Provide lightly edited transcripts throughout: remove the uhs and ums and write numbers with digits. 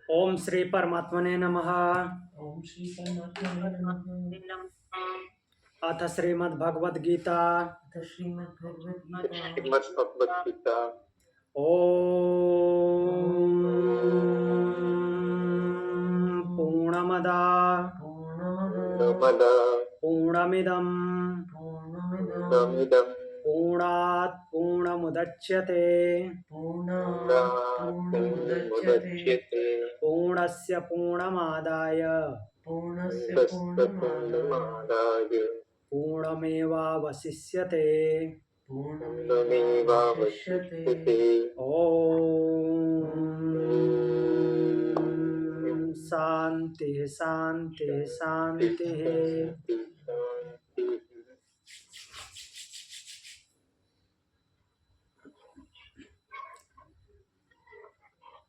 ओम श्री परमात्मने नमः। ओम श्री परमात्मने नमः। अथ श्रीमद्भगवद गीता अथ श्रीमद्भगवद श्रीमद्भगवद्गीता ओम पूर्णमदा पूर्णमद पूर्णमिदं पूर्णमिदं पूर्णात् पूर्णमुदच्यते पूर्णात् पूर्णमुदच्यते पूर्णस्य पूर्णमादाय पूर्णस्य पूर्णमादाय पूर्णमेवावशिष्यते। पूर्णमेवावशिष्यते। ओम शांति शांति शांति।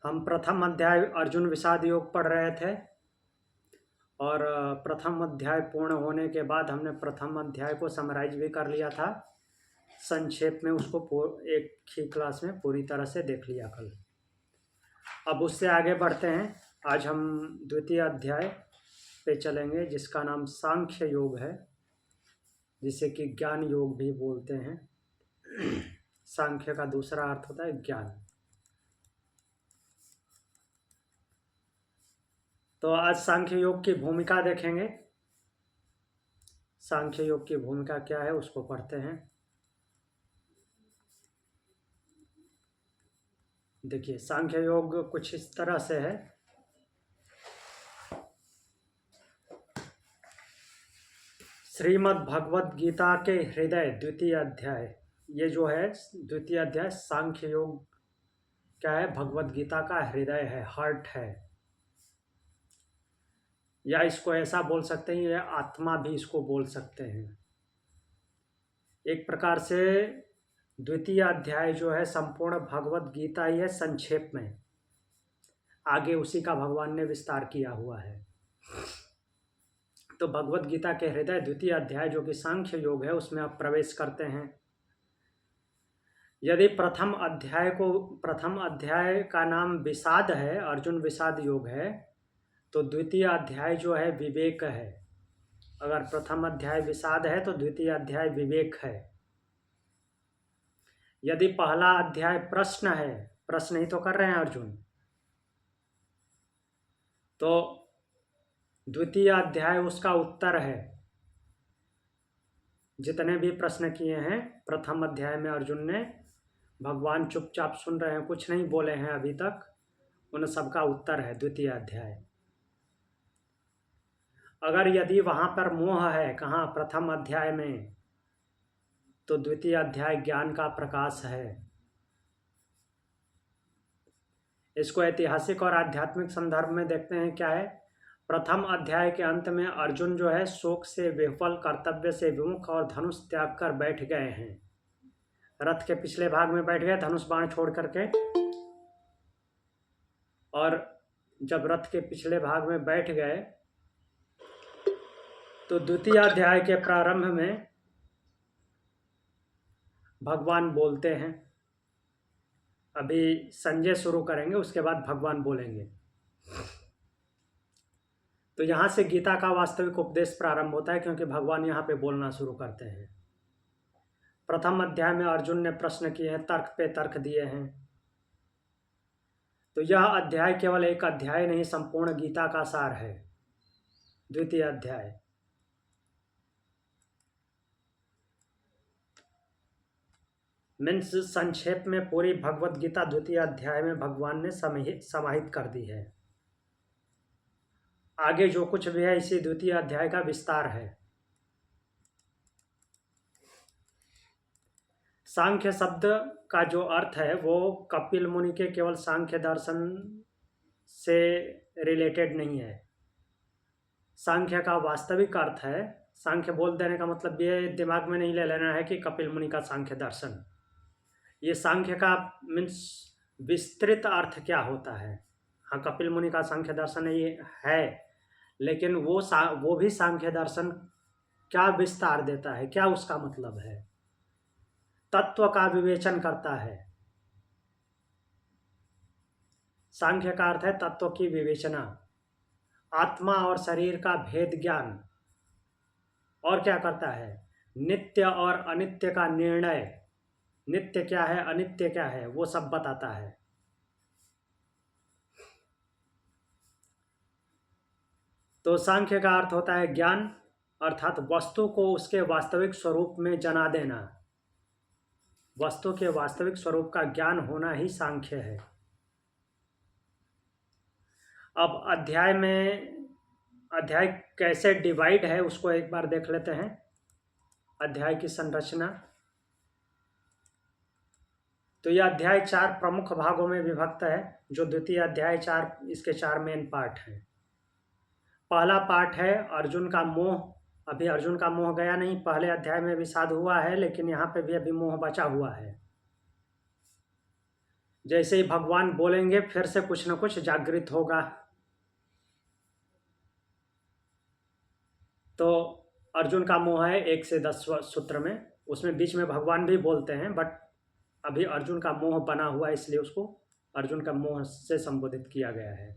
हम प्रथम अध्याय अर्जुन विषाद योग पढ़ रहे थे और प्रथम अध्याय पूर्ण होने के बाद हमने प्रथम अध्याय को समराइज भी कर लिया था। संक्षेप में उसको एक ही क्लास में पूरी तरह से देख लिया कल। अब उससे आगे बढ़ते हैं। आज हम द्वितीय अध्याय पे चलेंगे जिसका नाम सांख्य योग है, जिसे कि ज्ञान योग भी बोलते हैं। सांख्य का दूसरा अर्थ होता है ज्ञान। तो आज सांख्य योग की भूमिका देखेंगे। सांख्य योग की भूमिका क्या है उसको पढ़ते हैं। देखिए, सांख्य योग कुछ इस तरह से है। श्रीमद् भगवद गीता के हृदय द्वितीय अध्याय, ये जो है द्वितीय अध्याय सांख्य योग क्या है, भगवद गीता का हृदय है, हार्ट है, या इसको ऐसा बोल सकते हैं, या आत्मा भी इसको बोल सकते हैं। एक प्रकार से द्वितीय अध्याय जो है संपूर्ण भगवद गीता ही है संक्षेप में। आगे उसी का भगवान ने विस्तार किया हुआ है। तो भगवद गीता के हृदय द्वितीय अध्याय जो कि सांख्य योग है उसमें आप प्रवेश करते हैं। यदि प्रथम अध्याय का नाम विषाद है, अर्जुन विषाद योग है, तो द्वितीय अध्याय जो है विवेक है। अगर प्रथम अध्याय विषाद है तो द्वितीय अध्याय विवेक है। यदि पहला अध्याय प्रश्न है, प्रश्न ही तो कर रहे हैं अर्जुन, तो द्वितीय अध्याय उसका उत्तर है। जितने भी प्रश्न किए हैं प्रथम अध्याय में अर्जुन ने, भगवान चुपचाप सुन रहे हैं, कुछ नहीं बोले हैं अभी तक, उन सबका उत्तर है द्वितीय अध्याय। अगर यदि वहाँ पर मोह है, कहाँ, प्रथम अध्याय में, तो द्वितीय अध्याय ज्ञान का प्रकाश है। इसको ऐतिहासिक और आध्यात्मिक संदर्भ में देखते हैं। क्या है, प्रथम अध्याय के अंत में अर्जुन जो है शोक से विह्वल, कर्तव्य से विमुख और धनुष त्याग कर बैठ गए हैं। रथ के पिछले भाग में बैठ गए धनुष बाण छोड़ करके, और जब रथ के पिछले भाग में बैठ गए तो द्वितीय अध्याय के प्रारंभ में भगवान बोलते हैं। अभी संजय शुरू करेंगे, उसके बाद भगवान बोलेंगे। तो यहाँ से गीता का वास्तविक उपदेश प्रारंभ होता है, क्योंकि भगवान यहाँ पे बोलना शुरू करते हैं। प्रथम अध्याय में अर्जुन ने प्रश्न किए हैं, तर्क पे तर्क दिए हैं। तो यह अध्याय केवल एक अध्याय नहीं, संपूर्ण गीता का सार है। द्वितीय अध्याय मीन्स संक्षेप में पूरी भगवद गीता द्वितीय अध्याय में भगवान ने समाहित कर दी है। आगे जो कुछ भी है इसी द्वितीय अध्याय का विस्तार है। सांख्य शब्द का जो अर्थ है वो कपिल मुनि के केवल सांख्य दर्शन से रिलेटेड नहीं है। सांख्य का वास्तविक अर्थ है, सांख्य बोल देने का मतलब ये दिमाग में नहीं ले लेना है कि कपिल मुनि का सांख्य दर्शन। ये सांख्य का मीन्स विस्तृत अर्थ क्या होता है। हाँ, कपिल मुनि का सांख्य दर्शन ये है, लेकिन वो भी सांख्य दर्शन क्या विस्तार देता है, क्या उसका मतलब है, तत्व का विवेचन करता है। सांख्य का अर्थ है तत्व की विवेचना, आत्मा और शरीर का भेद ज्ञान। और क्या करता है? नित्य और अनित्य का निर्णय, नित्य क्या है अनित्य क्या है वो सब बताता है। तो सांख्य का अर्थ होता है ज्ञान, अर्थात वस्तु को उसके वास्तविक स्वरूप में जना देना। वस्तु के वास्तविक स्वरूप का ज्ञान होना ही सांख्य है। अब अध्याय कैसे डिवाइड है उसको एक बार देख लेते हैं। अध्याय की संरचना, तो यह अध्याय 4 प्रमुख भागों में विभक्त है। जो द्वितीय अध्याय 4, इसके 4 मेन पार्ट हैं। पहला पार्ट है अर्जुन का मोह। अभी अर्जुन का मोह गया नहीं, पहले अध्याय में विषाद हुआ है, लेकिन यहाँ पे भी अभी मोह बचा हुआ है। जैसे ही भगवान बोलेंगे फिर से कुछ न कुछ जागृत होगा। तो अर्जुन का मोह है 1 से 10 सूत्र में, उसमें बीच में भगवान भी बोलते हैं, बट अभी अर्जुन का मोह बना हुआ है, इसलिए उसको अर्जुन का मोह से संबोधित किया गया है।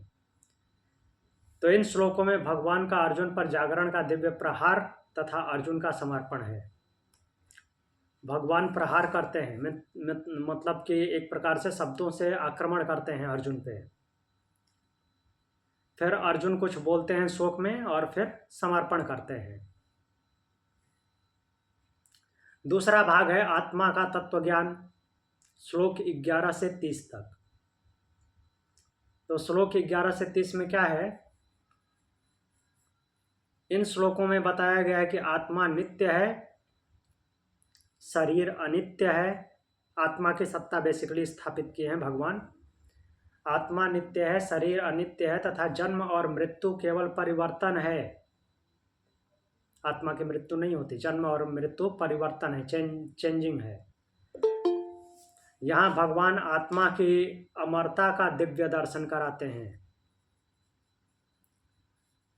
तो इन श्लोकों में भगवान का अर्जुन पर जागरण का दिव्य प्रहार तथा अर्जुन का समर्पण है। भगवान प्रहार करते हैं, मतलब कि एक प्रकार से शब्दों से आक्रमण करते हैं अर्जुन पे। फिर अर्जुन कुछ बोलते हैं शोक में और फिर समर्पण करते हैं। दूसरा भाग है आत्मा का तत्व ज्ञान, श्लोक 11 से 30 तक। तो श्लोक 11 से 30 में क्या है? इन श्लोकों में बताया गया है कि आत्मा नित्य है, शरीर अनित्य है। आत्मा की सत्ता बेसिकली स्थापित की है भगवान। आत्मा नित्य है, शरीर अनित्य है तथा जन्म और मृत्यु केवल परिवर्तन है। आत्मा की मृत्यु नहीं होती, जन्म और मृत्यु परिवर्तन है, चेंजिंग है। यहाँ भगवान आत्मा की अमरता का दिव्य दर्शन कराते हैं।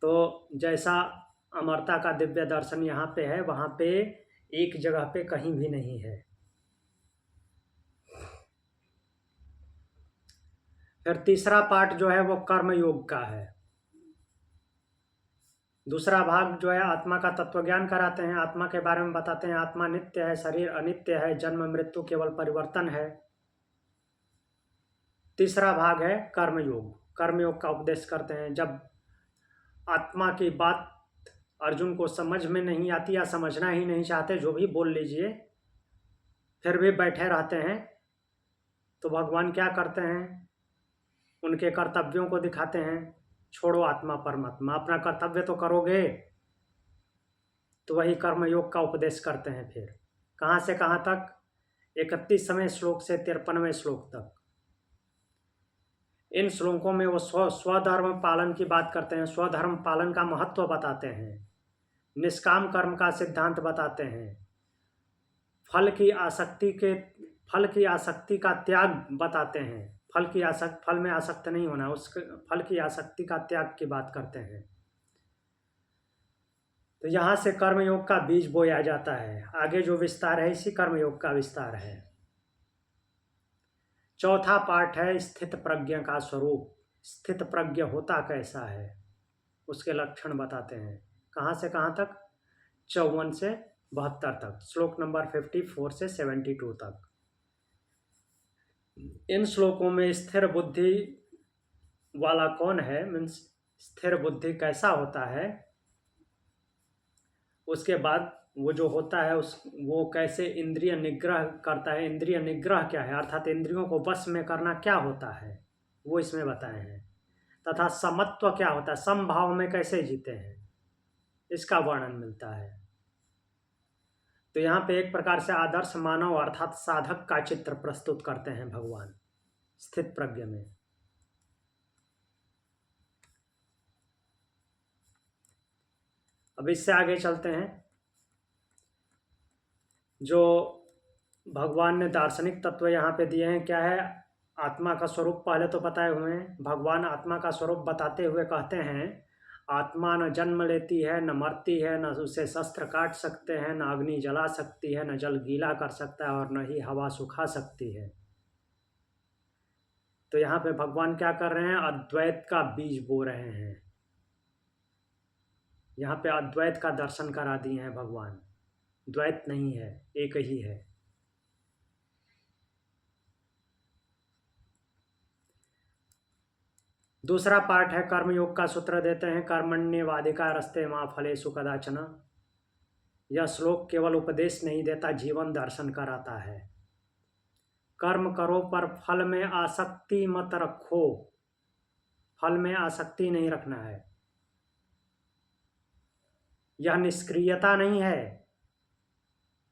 तो जैसा अमरता का दिव्य दर्शन यहाँ पे है, वहाँ पे एक जगह पे कहीं भी नहीं है। फिर तीसरा पार्ट जो है वो कर्म योग का है। दूसरा भाग जो है आत्मा का तत्व ज्ञान कराते हैं, आत्मा के बारे में बताते हैं, आत्मा नित्य है, शरीर अनित्य है, जन्म मृत्यु केवल परिवर्तन है। तीसरा भाग है कर्मयोग। कर्मयोग का उपदेश करते हैं। जब आत्मा की बात अर्जुन को समझ में नहीं आती या समझना ही नहीं चाहते, जो भी बोल लीजिए, फिर भी बैठे रहते हैं, तो भगवान क्या करते हैं? उनके कर्तव्यों को दिखाते हैं। छोड़ो आत्मा परमात्मा, अपना कर्तव्य तो करोगे। तो वही कर्मयोग का उपदेश करते हैं। फिर कहाँ से कहाँ तक? 31वें श्लोक से 53वें श्लोक तक। इन श्लोकों में वो स्वधर्म पालन की बात करते हैं, स्वधर्म पालन का महत्व बताते हैं, निष्काम कर्म का सिद्धांत बताते हैं, फल की आसक्ति का त्याग बताते हैं। फल में आसक्त नहीं होना, उस फल की आसक्ति का त्याग की बात करते हैं। तो यहाँ से कर्मयोग का बीज बोया जाता है। आगे जो विस्तार है इसी कर्मयोग का विस्तार है। चौथा पाठ है स्थित प्रज्ञ का स्वरूप। स्थित प्रज्ञ होता कैसा है, उसके लक्षण बताते हैं। कहाँ से कहाँ तक? 54 से 72 तक, श्लोक नंबर 54 से 72 तक। इन श्लोकों में स्थिर बुद्धि वाला कौन है, मीन्स स्थिर बुद्धि कैसा होता है, उसके बाद वो जो होता है वो कैसे इंद्रिय निग्रह करता है। इंद्रिय निग्रह क्या है, अर्थात इंद्रियों को वश में करना क्या होता है, वो इसमें बताए हैं। तथा समत्व क्या होता है, समभाव में कैसे जीते हैं, इसका वर्णन मिलता है। तो यहाँ पे एक प्रकार से आदर्श मानव अर्थात साधक का चित्र प्रस्तुत करते हैं भगवान स्थित प्रज्ञ में। अब इससे आगे चलते हैं। जो भगवान ने दार्शनिक तत्व यहाँ पे दिए हैं, क्या है? आत्मा का स्वरूप पहले तो बताए हुए हैं। भगवान आत्मा का स्वरूप बताते हुए कहते हैं, आत्मा न जन्म लेती है, न मरती है, न उसे शस्त्र काट सकते हैं, न अग्नि जला सकती है, न जल गीला कर सकता है, और न ही हवा सुखा सकती है। तो यहाँ पे भगवान क्या कर रहे हैं, अद्वैत का बीज बो रहे हैं। यहाँ पे अद्वैत का दर्शन करा दिए हैं भगवान। द्वैत नहीं है, एक ही है। दूसरा पार्ट है कर्मयोग का सूत्र देते हैं, कर्मण्येवाधिकारस्ते मा फलेषु कदाचन। यह श्लोक केवल उपदेश नहीं देता, जीवन दर्शन कराता है। कर्म करो पर फल में आसक्ति मत रखो। फल में आसक्ति नहीं रखना है। यह निष्क्रियता नहीं है।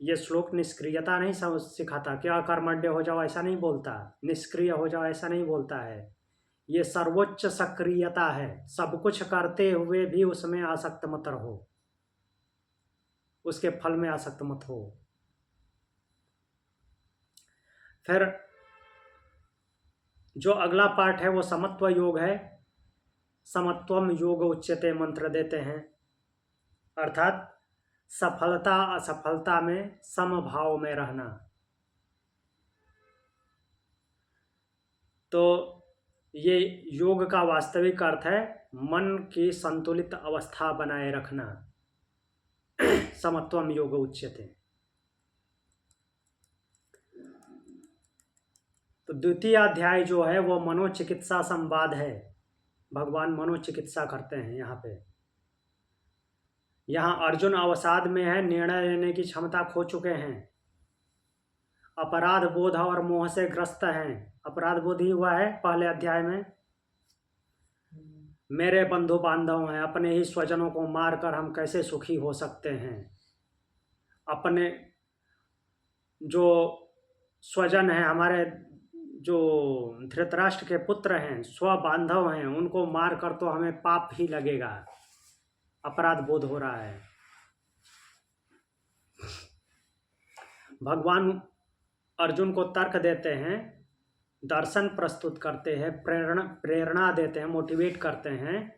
यह श्लोक निष्क्रियता नहीं सिखाता, क्या कर्मण्य हो जाओ ऐसा नहीं बोलता, निष्क्रिय हो जाओ ऐसा नहीं बोलता है। ये सर्वोच्च सक्रियता है। सब कुछ करते हुए भी उसमें आसक्त मत रहो, उसके फल में आसक्त मत हो। फिर जो अगला पार्ट है वो समत्व योग है। समत्वम योग उच्यते मंत्र देते हैं, अर्थात सफलता असफलता में समभाव में रहना। तो ये योग का वास्तविक अर्थ है मन की संतुलित अवस्था बनाए रखना। समत्वम योग उच्यते। तो द्वितीय अध्याय जो है वो मनोचिकित्सा संवाद है। भगवान मनोचिकित्सा करते हैं यहाँ पे। यहाँ अर्जुन अवसाद में है, निर्णय लेने की क्षमता खो चुके हैं, अपराध बोध और मोह से ग्रस्त हैं। अपराध बोध ही हुआ है पहले अध्याय में। मेरे बंधु बांधव हैं, अपने ही स्वजनों को मारकर हम कैसे सुखी हो सकते हैं। अपने जो स्वजन हैं, हमारे जो धृतराष्ट्र के पुत्र हैं, स्व बांधव हैं, उनको मारकर तो हमें पाप ही लगेगा। अपराध बोध हो रहा है। भगवान अर्जुन को तर्क देते हैं, दर्शन प्रस्तुत करते हैं, प्रेरणा देते हैं, मोटिवेट करते हैं,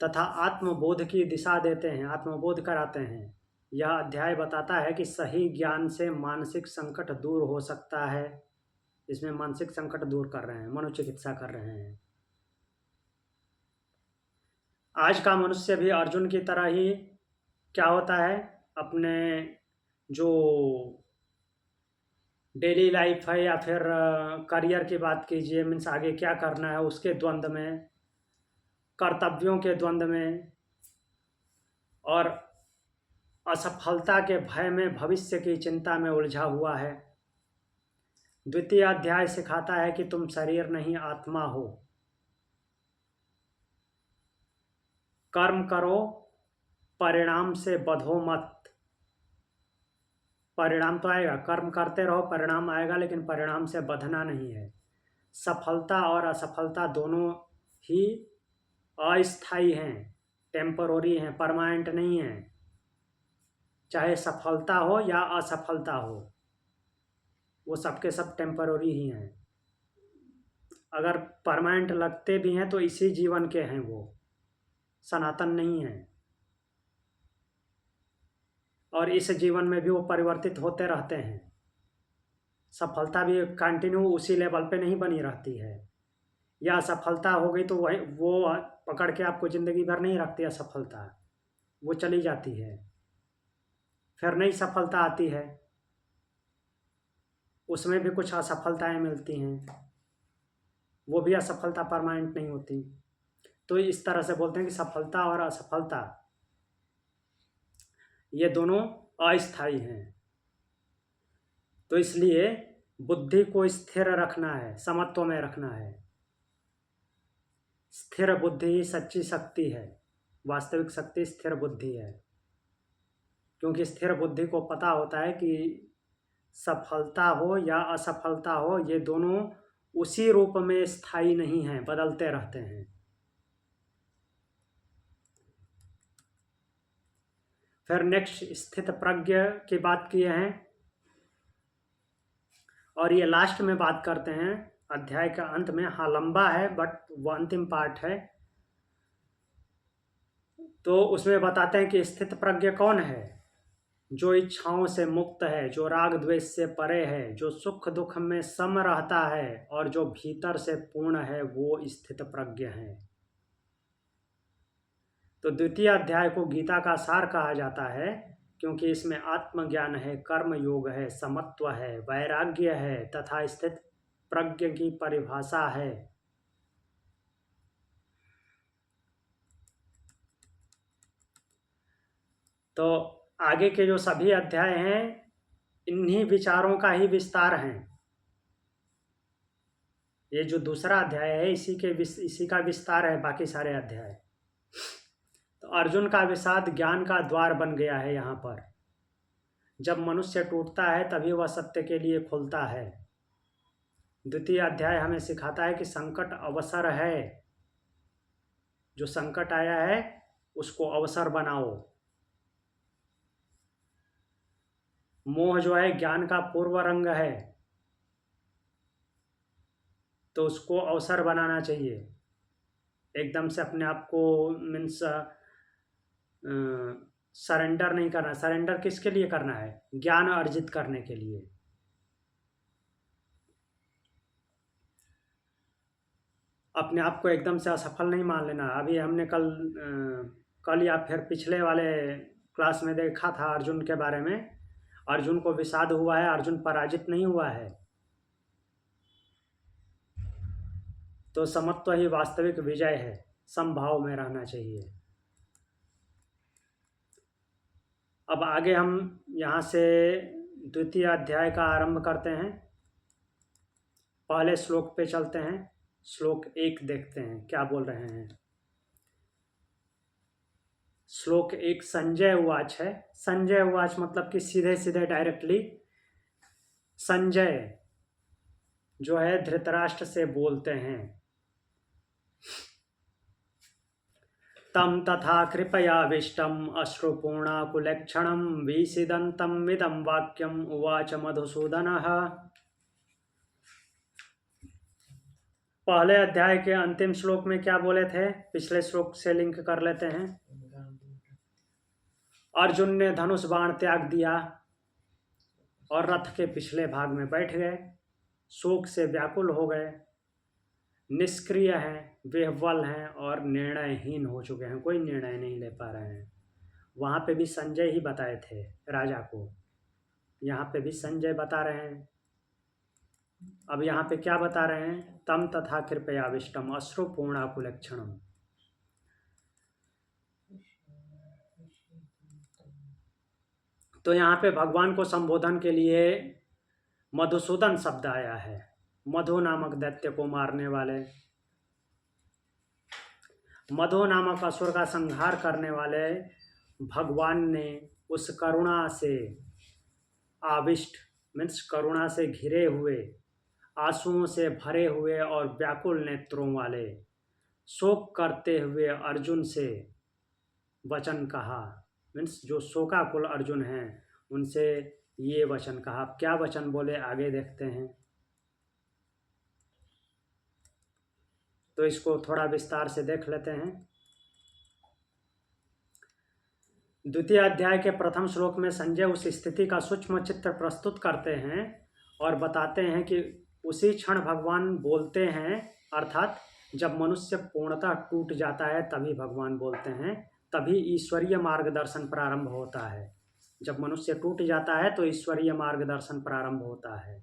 तथा आत्मबोध की दिशा देते हैं, आत्मबोध कराते हैं। यह अध्याय बताता है कि सही ज्ञान से मानसिक संकट दूर हो सकता है। इसमें मानसिक संकट दूर कर रहे हैं, मनोचिकित्सा कर रहे हैं। आज का मनुष्य भी अर्जुन की तरह ही क्या होता है, अपने जो डेली लाइफ है या फिर करियर की बात कीजिए, मीन्स आगे क्या करना है, उसके द्वंद्व में, कर्तव्यों के द्वंद्व में और असफलता के भय में, भविष्य की चिंता में उलझा हुआ है। द्वितीय अध्याय सिखाता है कि तुम शरीर नहीं आत्मा हो। कर्म करो, परिणाम से बंधो मत। परिणाम तो आएगा, कर्म करते रहो, परिणाम आएगा, लेकिन परिणाम से बंधना नहीं है। सफलता और असफलता दोनों ही अस्थायी हैं, टेम्पररी हैं, परमानेंट नहीं हैं। चाहे सफलता हो या असफलता हो, वो सबके सब टेम्पररी ही हैं। अगर परमानेंट लगते भी हैं तो इसी जीवन के हैं, वो सनातन नहीं है। और इस जीवन में भी वो परिवर्तित होते रहते हैं। सफलता भी कंटिन्यू उसी लेवल पे नहीं बनी रहती है। या असफलता हो गई तो वही वो पकड़ के आपको ज़िंदगी भर नहीं रखती असफलता, वो चली जाती है, फिर नई सफलता आती है, उसमें भी कुछ असफलताएं मिलती हैं, वो भी असफलता परमानेंट नहीं होती। तो इस तरह से बोलते हैं कि सफलता और असफलता ये दोनों अस्थायी हैं। तो इसलिए बुद्धि को स्थिर रखना है, समत्व में रखना है। स्थिर बुद्धि ही सच्ची शक्ति है। वास्तविक शक्ति स्थिर बुद्धि है, क्योंकि स्थिर बुद्धि को पता होता है कि सफलता हो या असफलता हो, ये दोनों उसी रूप में स्थायी नहीं हैं, बदलते रहते हैं। फिर नेक्स्ट स्थित प्रज्ञ की बात किए हैं, और ये लास्ट में बात करते हैं अध्याय का अंत में। हाँ, लंबा है बट वो अंतिम पार्ट है। तो उसमें बताते हैं कि स्थित प्रज्ञ कौन है। जो इच्छाओं से मुक्त है, जो राग द्वेष से परे है, जो सुख दुख में सम रहता है और जो भीतर से पूर्ण है, वो स्थित प्रज्ञ है। तो द्वितीय अध्याय को गीता का सार कहा जाता है, क्योंकि इसमें आत्मज्ञान है, कर्म योग है, समत्व है, वैराग्य है तथा स्थित प्रज्ञ की परिभाषा है। तो आगे के जो सभी अध्याय हैं, इन्हीं विचारों का ही विस्तार है। ये जो दूसरा अध्याय है, इसी का विस्तार है बाकी सारे अध्याय। तो अर्जुन का विषाद ज्ञान का द्वार बन गया है। यहाँ पर जब मनुष्य टूटता है तभी वह सत्य के लिए खुलता है। द्वितीय अध्याय हमें सिखाता है कि संकट अवसर है, जो संकट आया है उसको अवसर बनाओ। मोह जो है ज्ञान का पूर्व रंग है, तो उसको अवसर बनाना चाहिए। एकदम से अपने आप को मीन्स सरेंडर नहीं करना। सरेंडर किसके लिए करना है? ज्ञान अर्जित करने के लिए। अपने आप को एकदम से असफल नहीं मान लेना। अभी हमने कल या फिर पिछले वाले क्लास में देखा था अर्जुन के बारे में। अर्जुन को विषाद हुआ है, अर्जुन पराजित नहीं हुआ है। तो समत्व ही वास्तविक विजय है। समभाव में रहना चाहिए। अब आगे हम यहाँ से द्वितीय अध्याय का आरंभ करते हैं। पहले श्लोक पे चलते हैं। श्लोक 1 देखते हैं क्या बोल रहे हैं। श्लोक 1 संजय उवाच है। संजय उवाच मतलब कि सीधे सीधे डायरेक्टली संजय जो है धृतराष्ट्र से बोलते हैं। तम तथा कृपयाविष्टम अश्रुपूर्णाकुलेक्षणं विसीदन्तम् इदं वाक्यम् उवाच मधुसूदनः। पहले अध्याय के अंतिम श्लोक में क्या बोले थे, पिछले श्लोक से लिंक कर लेते हैं। अर्जुन ने धनुष बाण त्याग दिया और रथ के पिछले भाग में बैठ गए। शोक से व्याकुल हो गए, निष्क्रिय हैं, विह्वल हैं और निर्णयहीन हो चुके हैं। कोई निर्णय नहीं ले पा रहे हैं। वहाँ पे भी संजय ही बताए थे राजा को, यहाँ पे भी संजय बता रहे हैं। अब यहाँ पे क्या बता रहे हैं? तम तथा कृपयाविष्टम अश्रुपूर्णाकुलेक्षणम। तो यहाँ पे भगवान को संबोधन के लिए मधुसूदन शब्द आया है। मधु नामक दैत्य को मारने वाले, मधु नामक असुर का संहार करने वाले भगवान ने उस करुणा से आविष्ट मीन्स करुणा से घिरे हुए, आंसुओं से भरे हुए और व्याकुल नेत्रों वाले, शोक करते हुए अर्जुन से वचन कहा। मीन्स जो शोकाकुल अर्जुन हैं उनसे ये वचन कहा। क्या वचन बोले आगे देखते हैं। तो इसको थोड़ा विस्तार से देख लेते हैं। द्वितीय अध्याय के प्रथम श्लोक में संजय उस स्थिति का सूक्ष्म चित्र प्रस्तुत करते हैं और बताते हैं कि उसी क्षण भगवान बोलते हैं, अर्थात जब मनुष्य पूर्णतः टूट जाता है तभी भगवान बोलते हैं, तभी ईश्वरीय मार्गदर्शन प्रारंभ होता है। जब मनुष्य टूट जाता है तो ईश्वरीय मार्गदर्शन प्रारंभ होता है।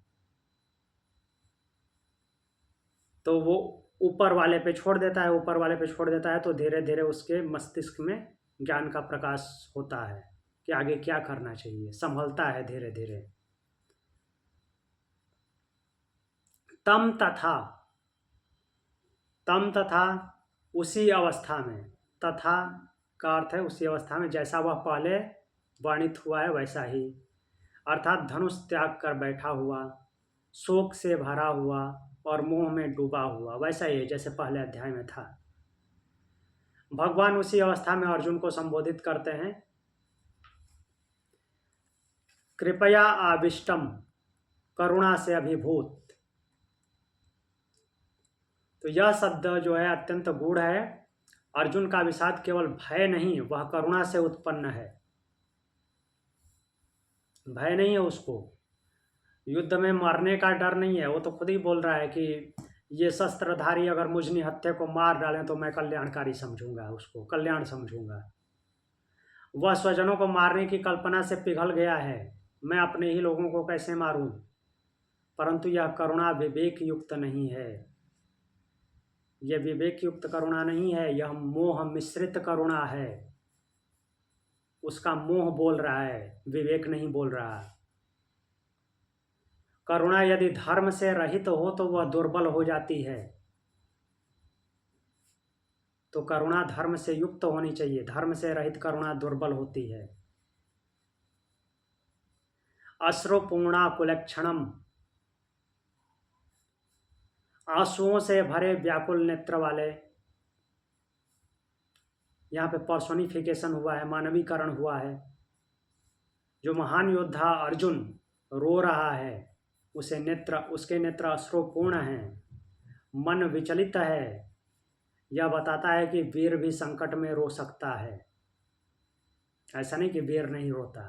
तो वो ऊपर वाले पे छोड़ देता है, ऊपर वाले पे छोड़ देता है तो धीरे धीरे उसके मस्तिष्क में ज्ञान का प्रकाश होता है कि आगे क्या करना चाहिए, संभलता है धीरे धीरे। तम तथा उसी अवस्था में, तथा का अर्थ है उसी अवस्था में, जैसा वह पहले वर्णित हुआ है वैसा ही, अर्थात धनुष त्याग कर बैठा हुआ, शोक से भरा हुआ और मोह में डूबा हुआ, वैसा ही है जैसे पहले अध्याय में था। भगवान उसी अवस्था में अर्जुन को संबोधित करते हैं। कृपया आविष्टम, करुणा से अभिभूत। तो यह शब्द जो है अत्यंत गूढ़ है। अर्जुन का विषाद केवल भय नहीं, वह करुणा से उत्पन्न है। भय नहीं है उसको, युद्ध में मरने का डर नहीं है। वो तो खुद ही बोल रहा है कि ये शस्त्रधारी अगर मुझ निहत्थे को मार डालें तो मैं कल्याणकारी समझूंगा, उसको कल्याण समझूंगा। वह स्वजनों को मारने की कल्पना से पिघल गया है, मैं अपने ही लोगों को कैसे मारूं। परंतु यह करुणा विवेक युक्त नहीं है, यह विवेक युक्त करुणा नहीं है, यह मोह मिश्रित करुणा है। उसका मोह बोल रहा है, विवेक नहीं बोल रहा। करुणा यदि धर्म से रहित हो तो वह दुर्बल हो जाती है। तो करुणा धर्म से युक्त होनी चाहिए, धर्म से रहित करुणा दुर्बल होती है। अश्रुपूर्णा कुलक्षणम, आंसुओं से भरे व्याकुल नेत्र वाले। यहाँ पे पर्सोनिफिकेशन हुआ है, मानवीकरण हुआ है। जो महान योद्धा अर्जुन रो रहा है, उसके नेत्र अश्रुपूर्ण हैं, मन विचलित है। यह बताता है कि वीर भी संकट में रो सकता है। ऐसा नहीं कि वीर नहीं रोता,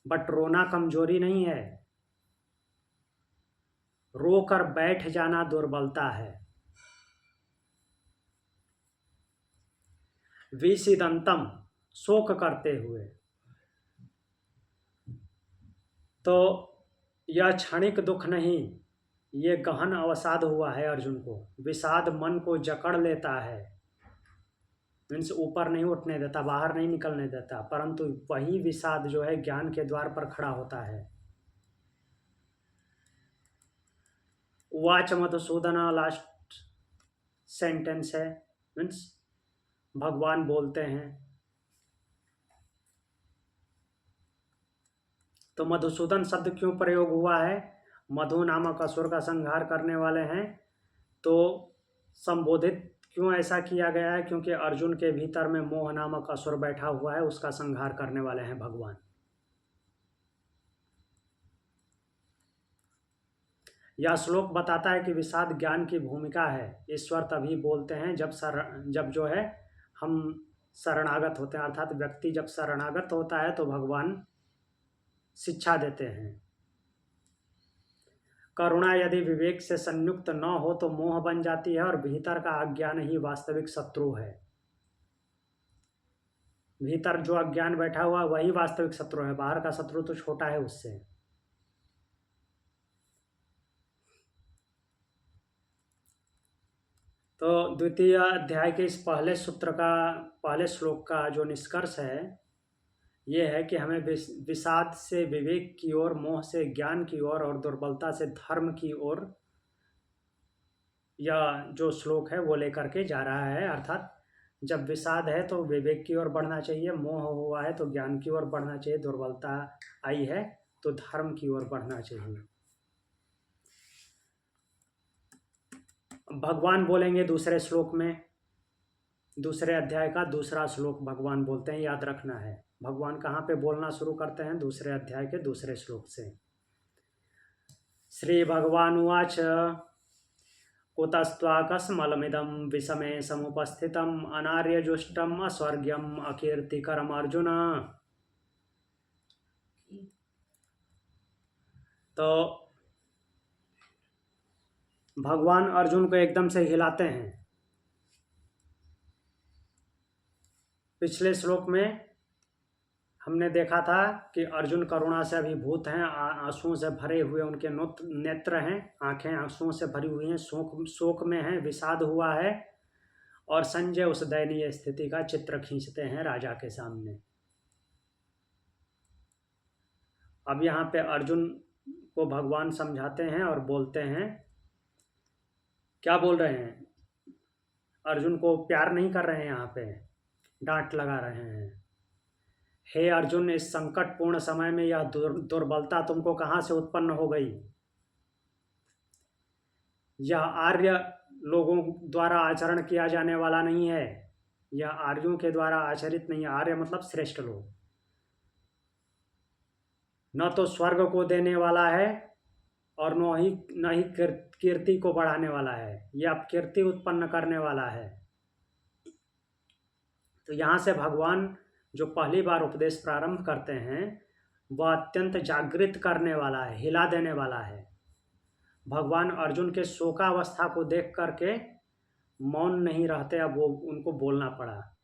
बट रोना कमजोरी नहीं है, रोकर बैठ जाना दुर्बलता है। विषिदंतम, शोक करते हुए। तो यह क्षणिक दुख नहीं, ये गहन अवसाद हुआ है अर्जुन को। विषाद मन को जकड़ लेता है, मीन्स ऊपर नहीं उठने देता, बाहर नहीं निकलने देता, परंतु वही विषाद जो है ज्ञान के द्वार पर खड़ा होता है। उवाच मधुसूदन, लास्ट सेंटेंस है, मीन्स भगवान बोलते हैं। तो मधुसूदन शब्द क्यों प्रयोग हुआ है? मधु नामक असुर का संहार करने वाले हैं, तो संबोधित क्यों ऐसा किया गया है? क्योंकि अर्जुन के भीतर में मोह नामक असुर बैठा हुआ है, उसका संहार करने वाले हैं भगवान। यह श्लोक बताता है कि विषाद ज्ञान की भूमिका है। ईश्वर तभी बोलते हैं जब जो है हम शरणागत होते हैं, अर्थात व्यक्ति जब शरणागत होता है तो भगवान शिक्षा देते हैं। करुणा यदि विवेक से संयुक्त न हो तो मोह बन जाती है, और भीतर का अज्ञान ही वास्तविक शत्रु है। भीतर जो अज्ञान बैठा हुआ वही वास्तविक शत्रु है, बाहर का शत्रु तो छोटा है उससे। तो द्वितीय अध्याय के इस पहले श्लोक का जो निष्कर्ष है ये है कि हमें विषाद से विवेक की ओर, मोह से ज्ञान की ओर और दुर्बलता से धर्म की ओर यह जो श्लोक है वो लेकर के जा रहा है। अर्थात जब विषाद है तो विवेक की ओर बढ़ना चाहिए, मोह हुआ है तो ज्ञान की ओर बढ़ना चाहिए, दुर्बलता आई है तो धर्म की ओर बढ़ना चाहिए। भगवान बोलेंगे दूसरे श्लोक में, दूसरे अध्याय का दूसरा श्लोक भगवान बोलते हैं, याद रखना है। भगवान कहाँ पे बोलना शुरू करते हैं? दूसरे अध्याय के दूसरे श्लोक से। श्री भगवान उवाच कुतस्त्वाकस्मलमिदं विषमे समुपस्थितम् अनार्यजुष्टम् अस्वर्ग्यम् अकीर्तिकरम् अर्जुन। तो भगवान अर्जुन को एकदम से हिलाते हैं। पिछले श्लोक में हमने देखा था कि अर्जुन करुणा से अभिभूत हैं, आंसुओं से भरे हुए उनके नेत्र हैं, आंखें आंसुओं से भरी हुई हैं, शोक में हैं, विषाद हुआ है। और संजय उस दयनीय स्थिति का चित्र खींचते हैं राजा के सामने। अब यहाँ पे अर्जुन को भगवान समझाते हैं और बोलते हैं, क्या बोल रहे हैं? अर्जुन को प्यार नहीं कर रहे हैं, यहाँ पे डांट लगा रहे हैं। हे अर्जुन, इस संकटपूर्ण समय में यह दुर्बलता तुमको कहाँ से उत्पन्न हो गई? यह आर्य लोगों द्वारा आचरण किया जाने वाला नहीं है, यह आर्यों के द्वारा आचरित नहीं है। आर्य मतलब श्रेष्ठ लोग। न तो स्वर्ग को देने वाला है और न ही कीर्ति को बढ़ाने वाला है, यह अपकीर्ति उत्पन्न करने वाला है। तो यहाँ से भगवान जो पहली बार उपदेश प्रारंभ करते हैं वह अत्यंत जागृत करने वाला है, हिला देने वाला है। भगवान अर्जुन के शोकावस्था को देख करके मौन नहीं रहते, अब वो उनको बोलना पड़ा।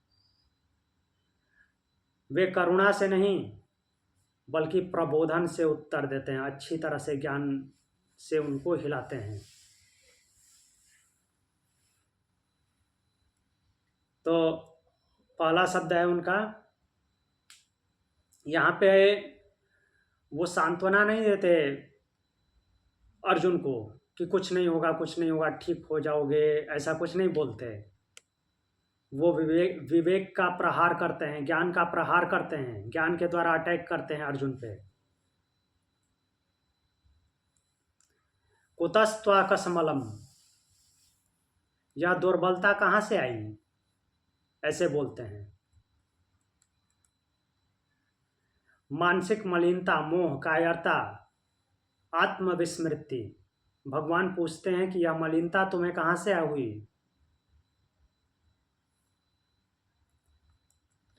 वे करुणा से नहीं बल्कि प्रबोधन से उत्तर देते हैं, अच्छी तरह से ज्ञान से उनको हिलाते हैं। तो पहला शब्द है उनका, यहाँ पे वो सांत्वना नहीं देते अर्जुन को कि कुछ नहीं होगा, कुछ नहीं होगा, ठीक हो जाओगे, ऐसा कुछ नहीं बोलते। वो विवेक का प्रहार करते हैं, ज्ञान का प्रहार करते हैं, ज्ञान के द्वारा अटैक करते हैं अर्जुन पे। कुतस्त्वाकस्मलम, यह दुर्बलता कहाँ से आई, ऐसे बोलते हैं। मानसिक मलिनता, मोह, कायरता, आत्मविस्मृति। भगवान पूछते हैं कि यह मलिनता तुम्हें कहाँ से हुई।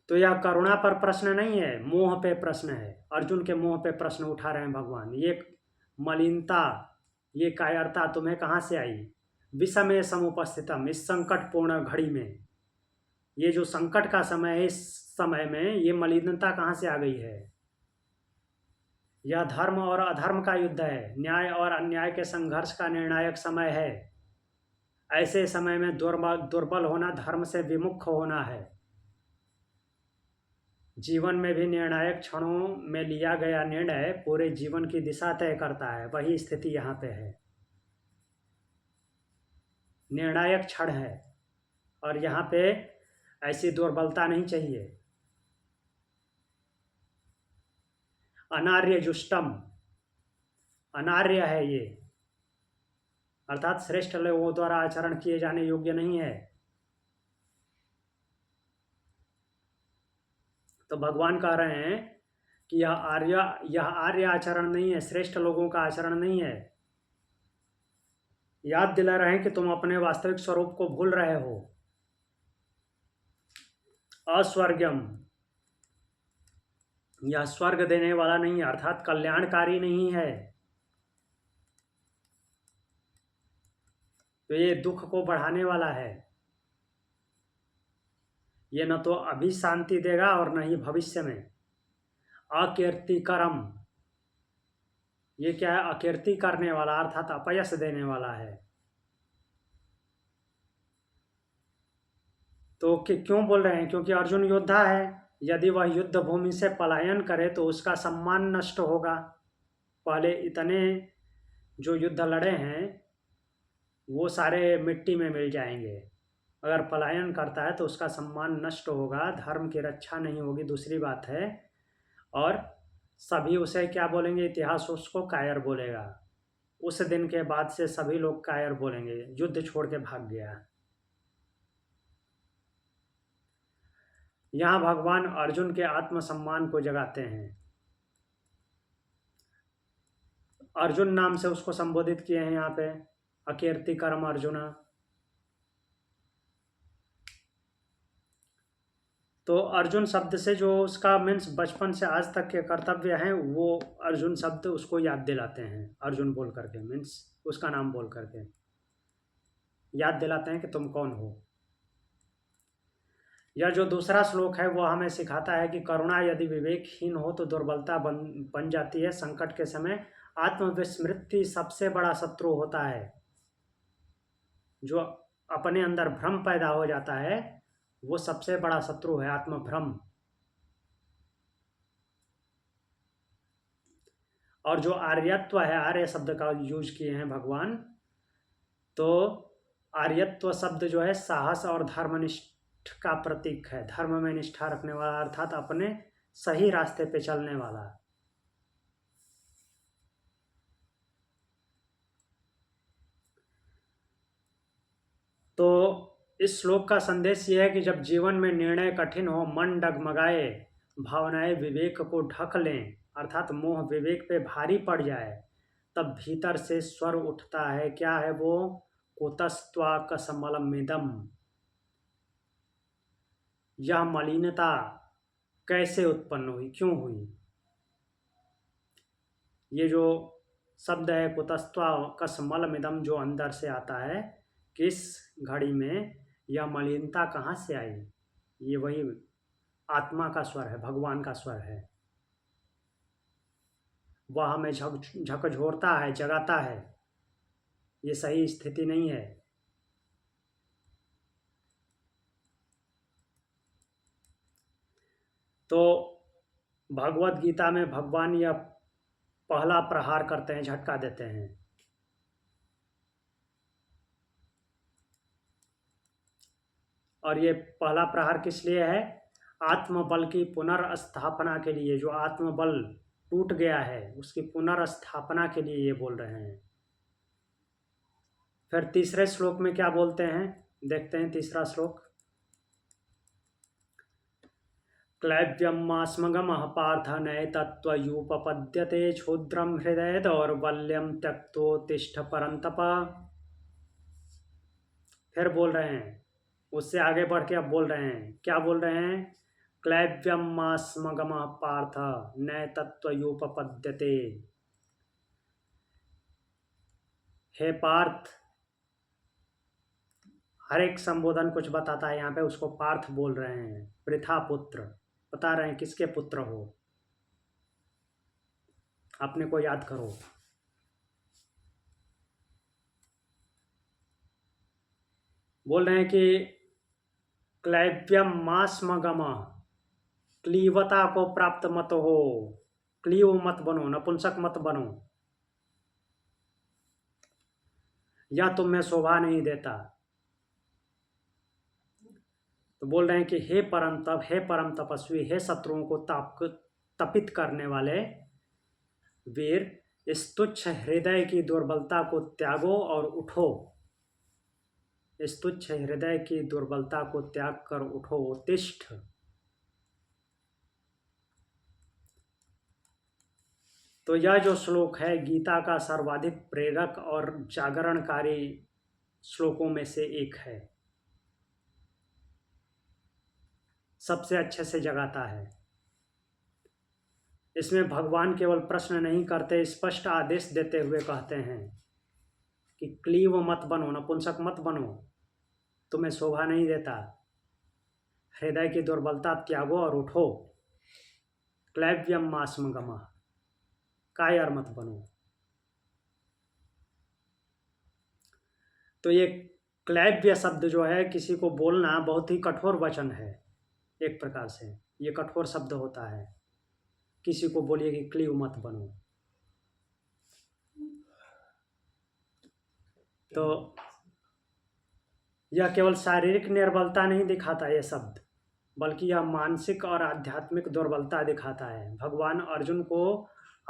तो यह करुणा पर प्रश्न नहीं है, मोह पे प्रश्न है। अर्जुन के मोह पे प्रश्न उठा रहे हैं भगवान। ये मलिनता, ये कायरता तुम्हें कहाँ से आई। विषमे समुपस्थितम, इस संकटपूर्ण घड़ी में, ये जो संकट का समय है, इस समय में ये मलिनता कहाँ से आ गई है। यह धर्म और अधर्म का युद्ध है, न्याय और अन्याय के संघर्ष का निर्णायक समय है। ऐसे समय में दुर्बल होना धर्म से विमुख होना है। जीवन में भी निर्णायक क्षणों में लिया गया निर्णय पूरे जीवन की दिशा तय करता है। वही स्थिति यहाँ पे है, निर्णायक क्षण है, और यहाँ पे ऐसी दुर्बलता नहीं चाहिए। अनार्य जुष्टम, अनार्य है ये, अर्थात श्रेष्ठ लोगों द्वारा आचरण किए जाने योग्य नहीं है। तो भगवान कह रहे हैं कि यह आर्य आचरण नहीं है, श्रेष्ठ लोगों का आचरण नहीं है। याद दिला रहे हैं कि तुम अपने वास्तविक स्वरूप को भूल रहे हो। अस्वर्गम, यह स्वर्ग देने वाला नहीं है, अर्थात कल्याणकारी नहीं है। तो ये दुख को बढ़ाने वाला है। ये न तो अभी शांति देगा और न ही भविष्य में। अकीर्तिकरम, ये क्या है, अकीर्ति करने वाला, अर्थात अपयश देने वाला है। तो क्यों बोल रहे हैं, क्योंकि अर्जुन योद्धा है। यदि वह युद्ध भूमि से पलायन करे तो उसका सम्मान नष्ट होगा। पहले इतने जो युद्ध लड़े हैं वो सारे मिट्टी में मिल जाएंगे। अगर पलायन करता है तो उसका सम्मान नष्ट होगा, धर्म की रक्षा नहीं होगी, दूसरी बात है। और सभी उसे क्या बोलेंगे, इतिहास उसको कायर बोलेगा। उस दिन के बाद से सभी लोग कायर बोलेंगे, युद्ध छोड़ के भाग गया। यहाँ भगवान अर्जुन के आत्मसम्मान को जगाते हैं। अर्जुन नाम से उसको संबोधित किए हैं यहाँ पे, अकीर्तिकरम अर्जुना। तो अर्जुन शब्द से जो उसका मीन्स बचपन से आज तक के कर्तव्य हैं, वो अर्जुन शब्द उसको याद दिलाते हैं। अर्जुन बोल करके मीन्स उसका नाम बोल करके याद दिलाते हैं कि तुम कौन हो। यह जो दूसरा श्लोक है वो हमें सिखाता है कि करुणा यदि विवेकहीन हो तो दुर्बलता बन जाती है। संकट के समय आत्मविस्मृति सबसे बड़ा शत्रु होता है। जो अपने अंदर भ्रम पैदा हो जाता है वो सबसे बड़ा शत्रु है, आत्मभ्रम। और जो आर्यत्व है, आर्य शब्द का यूज किए हैं भगवान, तो आर्यत्व शब्द जो है साहस और धर्मनिष्ठ का प्रतीक है। धर्म में निष्ठा रखने वाला, अर्थात अपने सही रास्ते पे चलने वाला। तो इस श्लोक का संदेश यह है कि जब जीवन में निर्णय कठिन हो, मन डगमगाए, भावनाएं विवेक को ढक लें, अर्थात मोह विवेक पे भारी पड़ जाए, तब भीतर से स्वर उठता है। क्या है वो, कुतस्त्वाकस्मलमिदम्, यह मलिनता कैसे उत्पन्न हुई, क्यों हुई। ये जो शब्द है कुतस्त्वा कसमलमिदम, जो अंदर से आता है, किस घड़ी में यह मलिनता कहाँ से आई, ये वही आत्मा का स्वर है, भगवान का स्वर है। वह हमें झकझोरता है, जगाता है। ये सही स्थिति नहीं है। तो भगवत गीता में भगवान यह पहला प्रहार करते हैं, झटका देते हैं। और ये पहला प्रहार किस लिए है? आत्मबल की पुनर्स्थापना के लिए। जो आत्मबल टूट गया है उसकी पुनर्स्थापना के लिए ये बोल रहे हैं। फिर तीसरे श्लोक में क्या बोलते हैं, देखते हैं तीसरा श्लोक। क्लैव्यमास्मगमः पार्थ नैतत्त्वयुपपद्यते क्षुद्रं हृदय दौर्बल्यं त्यक्तोत्तिष्ठ परन्तप। फिर बोल रहे हैं, उससे आगे बढ़ के अब बोल रहे हैं, क्या बोल रहे हैं? क्लैव्यमास्मगमः पार्थ नैतत्त्वयुपपद्यते। हे पार्थ, हर एक संबोधन कुछ बताता है, यहाँ पे उसको पार्थ बोल रहे हैं। पृथा पुत्र, बता रहे हैं किसके पुत्र हो, अपने को याद करो। बोल रहे हैं कि क्लैव्यम मास्मगम, क्लीवता को प्राप्त मत हो, क्लीव मत बनो, नपुंसक मत बनो, यह तुम में शोभा नहीं देता। तो बोल रहे हैं कि हे परम तप, हे परम तपस्वी, हे शत्रुओं को तपित करने वाले वीर, इस तुच्छ हृदय की दुर्बलता को त्यागो और उठो। इस तुच्छ हृदय की दुर्बलता को त्याग कर उठो, उत्तिष्ठ। तो यह जो श्लोक है गीता का सर्वाधिक प्रेरक और जागरणकारी श्लोकों में से एक है। सबसे अच्छे से जगाता है। इसमें भगवान केवल प्रश्न नहीं करते, स्पष्ट आदेश देते हुए कहते हैं कि क्लीव मत बनो, नपुंसक मत बनो, तुम्हें शोभा नहीं देता। हृदय की दुर्बलता त्यागो और उठो। क्लैव्यम मास्मगम, कायर मत बनो। तो ये क्लैव्य शब्द जो है, किसी को बोलना बहुत ही कठोर वचन है। एक प्रकार से ये कठोर शब्द होता है। किसी को बोलिए कि क्लीव मत बनो, तो यह केवल शारीरिक निर्बलता नहीं दिखाता ये शब्द, बल्कि यह मानसिक और आध्यात्मिक दुर्बलता दिखाता है। भगवान अर्जुन को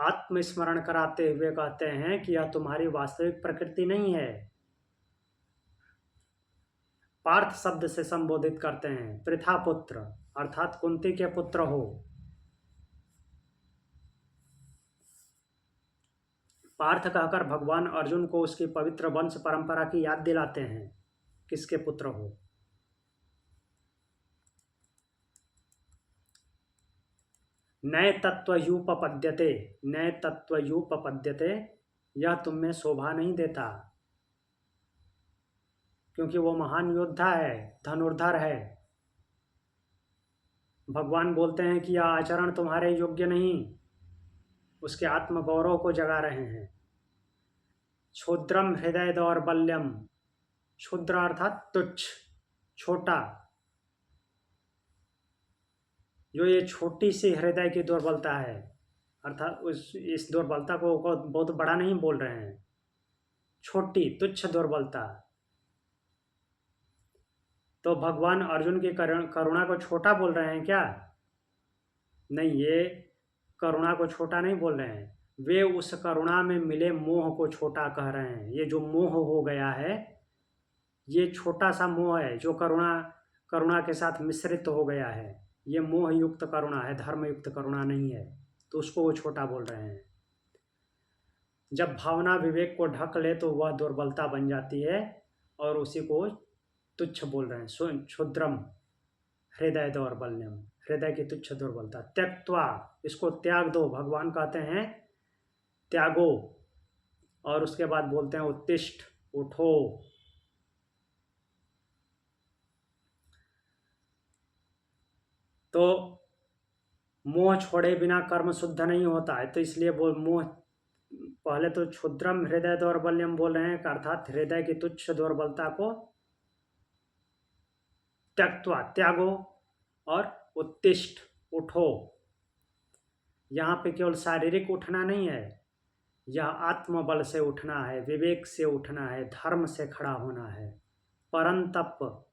आत्मस्मरण कराते हुए कहते हैं कि यह तुम्हारी वास्तविक प्रकृति नहीं है। पार्थ शब्द से संबोधित करते हैं, पृथा पुत्र, अर्थात कुंती के पुत्र हो। पार्थ कहकर भगवान अर्जुन को उसकी पवित्र वंश परंपरा की याद दिलाते हैं, किसके पुत्र हो। नए तत्वयुपपद्यते, नए तत्वयुपपद्यते, यह तुम में शोभा नहीं देता, क्योंकि वो महान योद्धा है, धनुर्धर है। भगवान बोलते हैं कि यह आचरण तुम्हारे योग्य नहीं, उसके आत्मगौरव को जगा रहे हैं। क्षुद्रम हृदय दौर्बल्यम, क्षुद्र अर्थात तुच्छ, छोटा। जो ये छोटी सी हृदय की दुर्बलता है, अर्थात इस दुर्बलता को बहुत बड़ा नहीं बोल रहे हैं, छोटी तुच्छ दुर्बलता। तो भगवान अर्जुन की करुणा को छोटा बोल रहे हैं क्या? नहीं, ये करुणा को छोटा नहीं बोल रहे हैं, वे उस करुणा में मिले मोह को छोटा कह रहे हैं। ये जो मोह हो गया है, ये छोटा सा मोह है जो करुणा के साथ मिश्रित हो गया है। ये मोह युक्त करुणा है, धर्म युक्त करुणा नहीं है, तो उसको वो छोटा बोल रहे हैं। जब भावना विवेक को ढक ले तो वह दुर्बलता बन जाती है, और उसी को तुच्छ बोल रहे हैं। क्षुद्रम हृदय दौर्बल्यम, हृदय की तुच्छ दुर्बलता। त्यक्त्वा, इसको त्याग दो। भगवान कहते हैं त्यागो, और उसके बाद बोलते हैं उत्तिष्ठ, उठो। तो मोह छोड़े बिना कर्म शुद्ध नहीं होता है, तो इसलिए बोल मोह, पहले तो क्षुद्रम हृदय दौर्बल्यम बोल रहे हैं, अर्थात हृदय की तुच्छ दौर्बलता को त्यक्त्वा, त्यागो, और उत्तिष्ठ, उठो। यहाँ पे केवल शारीरिक उठना नहीं है, यह आत्मबल से उठना है, विवेक से उठना है, धर्म से खड़ा होना है। परंतप,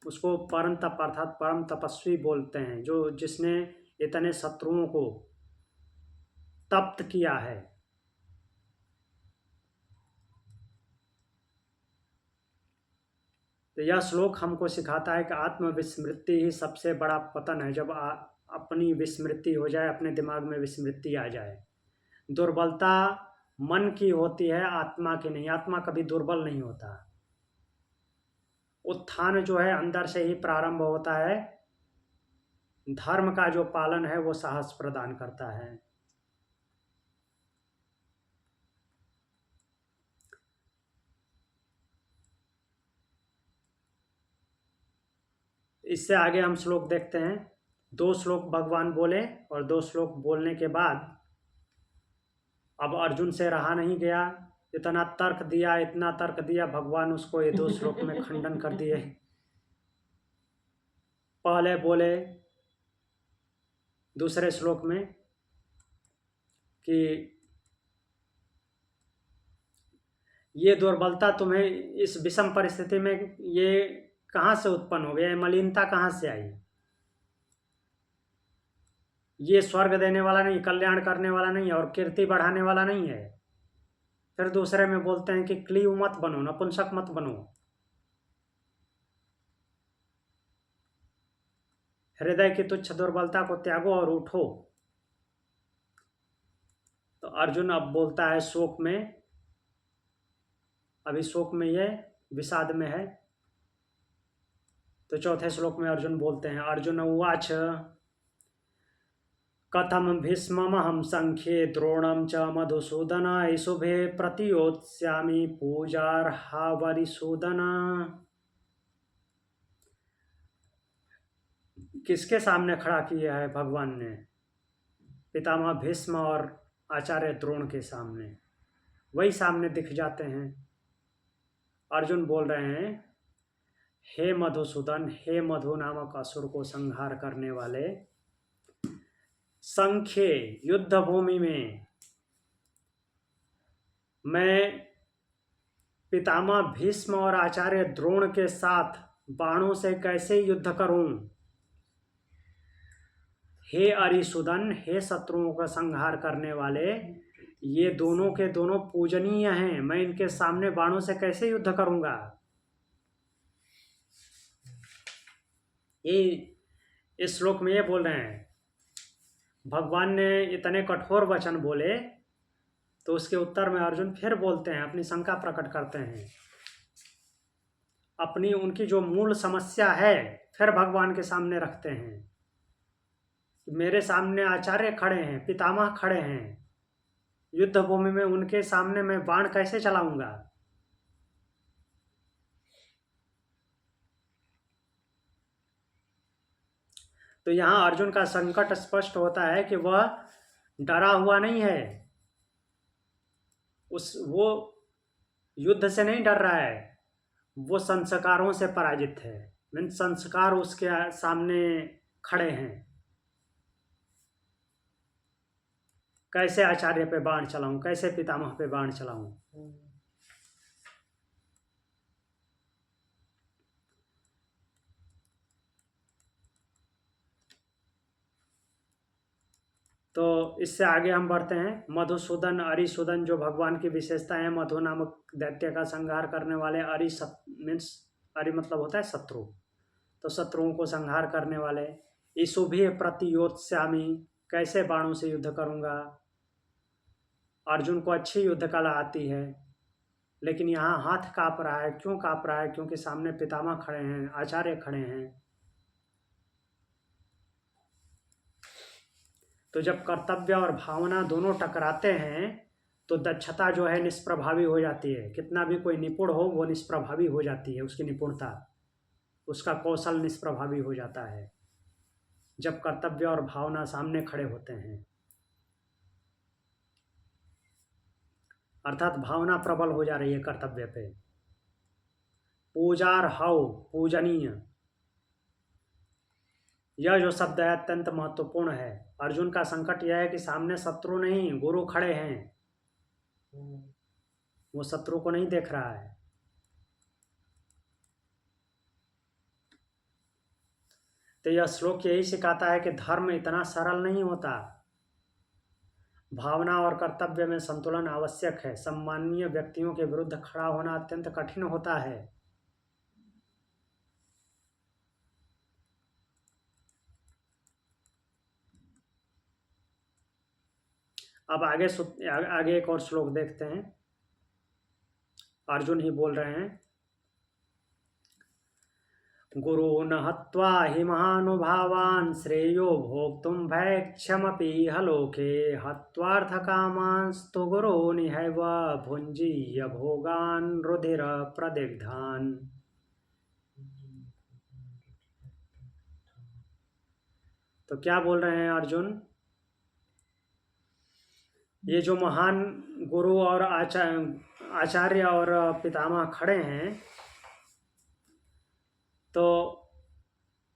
उसको परंतप अर्थात परम तपस्वी बोलते हैं, जो जिसने इतने शत्रुओं को तप्त किया है। तो यह श्लोक हमको सिखाता है कि आत्मविस्मृति ही सबसे बड़ा पतन है। जब अपनी विस्मृति हो जाए, अपने दिमाग में विस्मृति आ जाए। दुर्बलता मन की होती है, आत्मा की नहीं। आत्मा कभी दुर्बल नहीं होता। उत्थान जो है अंदर से ही प्रारंभ होता है। धर्म का जो पालन है वो साहस प्रदान करता है। इससे आगे हम श्लोक देखते हैं। 2 श्लोक भगवान बोले और 2 श्लोक बोलने के बाद अब अर्जुन से रहा नहीं गया। इतना तर्क दिया, इतना तर्क दिया, भगवान उसको ये 2 श्लोक में खंडन कर दिए। पहले बोले दूसरे श्लोक में कि ये दुर्बलता तुम्हें इस विषम परिस्थिति में ये कहाँ से उत्पन्न हो गया, ये मलिनता कहाँ से आई, ये स्वर्ग देने वाला नहीं, कल्याण करने वाला नहीं और कीर्ति बढ़ाने वाला नहीं है। फिर दूसरे में बोलते हैं कि क्लीव मत बनो, नपुंसक मत बनो, हृदय की तुच्छ दुर्बलता को त्यागो और उठो। तो अर्जुन अब बोलता है शोक में, अभी शोक में ये विषाद में है। तो चौथे श्लोक में अर्जुन बोलते हैं, अर्जुन उवाच कथम भीष्ममहं संख्ये द्रोणं च मधुसूदन ईशुभे प्रतियोत्स्यामि पूजार्हा वरिसूदन। किसके सामने खड़ा किया है भगवान ने? पितामह भीष्म और आचार्य द्रोण के सामने। वही सामने दिख जाते हैं। अर्जुन बोल रहे हैं, हे मधुसूदन, हे मधु नामक असुर को संहार करने वाले, संख्ये युद्ध भूमि में मैं पितामह भीष्म और आचार्य द्रोण के साथ बाणों से कैसे युद्ध करूं? हे अरिसूदन, हे शत्रुओं का संहार करने वाले, ये दोनों के दोनों पूजनीय हैं, मैं इनके सामने बाणों से कैसे युद्ध करूंगा? ये इस श्लोक में ये बोल रहे हैं। भगवान ने इतने कठोर वचन बोले तो उसके उत्तर में अर्जुन फिर बोलते हैं, अपनी शंका प्रकट करते हैं, अपनी उनकी जो मूल समस्या है फिर भगवान के सामने रखते हैं। मेरे सामने आचार्य खड़े हैं, पितामह खड़े हैं, युद्ध भूमि में उनके सामने मैं बाण कैसे चलाऊंगा? तो यहाँ अर्जुन का संकट स्पष्ट होता है कि वह डरा हुआ नहीं है, वो युद्ध से नहीं डर रहा है, वो संस्कारों से पराजित है। मीन संस्कार उसके सामने खड़े हैं। कैसे आचार्य पे बाण चलाऊं, कैसे पितामह पे बाण चलाऊं? तो इससे आगे हम बढ़ते हैं। मधुसूदन, अरिसूदन जो भगवान की विशेषता है, मधु नामक दैत्य का संहार करने वाले। मीन्स अरि मतलब होता है शत्रु, तो शत्रुओं को संहार करने वाले। ईशुभे प्रतियोत्स्यामि, कैसे बाणों से युद्ध करूंगा? अर्जुन को अच्छी युद्ध कला आती है, लेकिन यहाँ हाथ कांप रहा है। क्यों कांप रहा है? क्योंकि सामने पितामह खड़े हैं, आचार्य खड़े हैं। तो जब कर्तव्य और भावना दोनों टकराते हैं तो दक्षता जो है निष्प्रभावी हो जाती है। कितना भी कोई निपुण हो वो निष्प्रभावी हो जाती है, उसकी निपुणता, उसका कौशल निष्प्रभावी हो जाता है जब कर्तव्य और भावना सामने खड़े होते हैं, अर्थात भावना प्रबल हो जा रही है कर्तव्य पे। पूजार्हौ, पूजनीय, यह जो शब्द है अत्यंत महत्वपूर्ण है। अर्जुन का संकट यह है कि सामने शत्रु नहीं, गुरु खड़े हैं, वो शत्रु को नहीं देख रहा है। तो यह श्लोक यही सिखाता है कि धर्म इतना सरल नहीं होता। भावना और कर्तव्य में संतुलन आवश्यक है। सम्माननीय व्यक्तियों के विरुद्ध खड़ा होना अत्यंत कठिन होता है। अब आगे एक और श्लोक देखते हैं। अर्जुन ही बोल रहे हैं, गुरून् हत्वा हि महानुभावान् श्रेयो भोक्तुं भैक्षमपि हलोके हत्वार्थकामांस्तु गुरूनिहैव भुञ्जीय भोगान् रुधिर प्रदिग्धान्। तो क्या बोल रहे हैं अर्जुन? ये जो महान गुरु और आचार्य और पितामह खड़े हैं, तो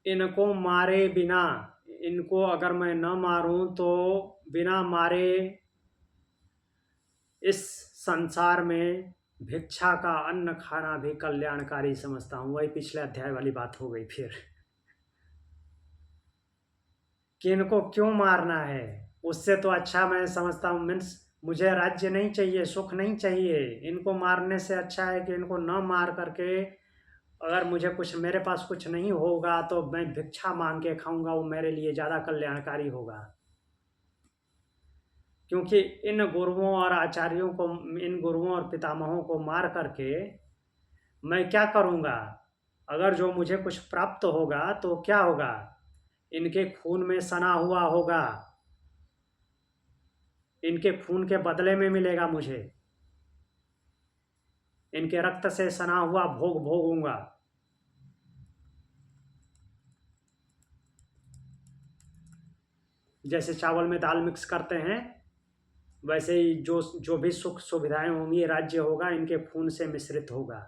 इनको मारे बिना, इनको अगर मैं न मारूं तो बिना मारे इस संसार में भिक्षा का अन्न खाना भी कल्याणकारी समझता हूं। वही पिछले अध्याय वाली बात हो गई फिर कि इनको क्यों मारना है। उससे तो अच्छा मैं समझता हूँ, मीन्स मुझे राज्य नहीं चाहिए, सुख नहीं चाहिए, इनको मारने से अच्छा है कि इनको न मार करके अगर मुझे कुछ, मेरे पास कुछ नहीं होगा तो मैं भिक्षा मांग के खाऊंगा, वो मेरे लिए ज़्यादा कल्याणकारी होगा। क्योंकि इन गुरुओं और आचार्यों को, इन गुरुओं और पितामहों को मार करके मैं क्या करूंगा? अगर जो मुझे कुछ प्राप्त होगा तो क्या होगा? इनके खून में सना हुआ होगा, इनके खून के बदले में मिलेगा मुझे, इनके रक्त से सना हुआ भोग भोगूंगा। जैसे चावल में दाल मिक्स करते हैं, वैसे ही जो भी सुख सुविधाएं होंगी, राज्य होगा, इनके खून से मिश्रित होगा।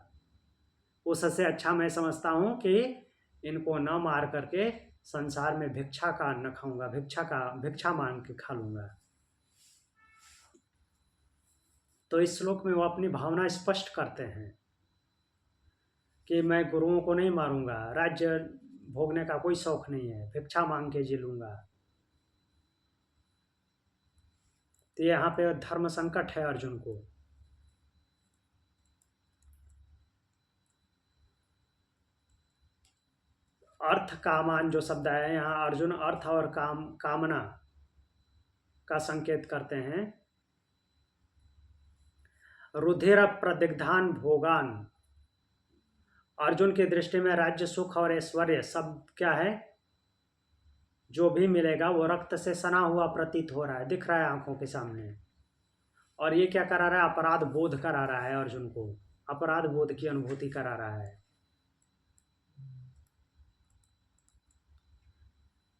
उससे अच्छा मैं समझता हूं कि इनको न मार करके संसार में भिक्षा का अन्न खाऊंगा, भिक्षा मांग के खा लूंगा। तो इस श्लोक में वो अपनी भावना स्पष्ट करते हैं कि मैं गुरुओं को नहीं मारूंगा, राज्य भोगने का कोई शौक नहीं है, भिक्षा मांग के जी लूंगा। तो यहाँ पे धर्म संकट है अर्जुन को। अर्थ कामान जो शब्द है यहाँ, अर्जुन अर्थ और कामना का संकेत करते हैं। रुधिर प्रदिग्धान भोगान, अर्जुन की दृष्टि में राज्य, सुख और ऐश्वर्य सब क्या है? जो भी मिलेगा वो रक्त से सना हुआ प्रतीत हो रहा है, दिख रहा है आंखों के सामने। और ये क्या करा रहा है? अपराध बोध करा रहा है अर्जुन को, अपराध बोध की अनुभूति करा रहा है।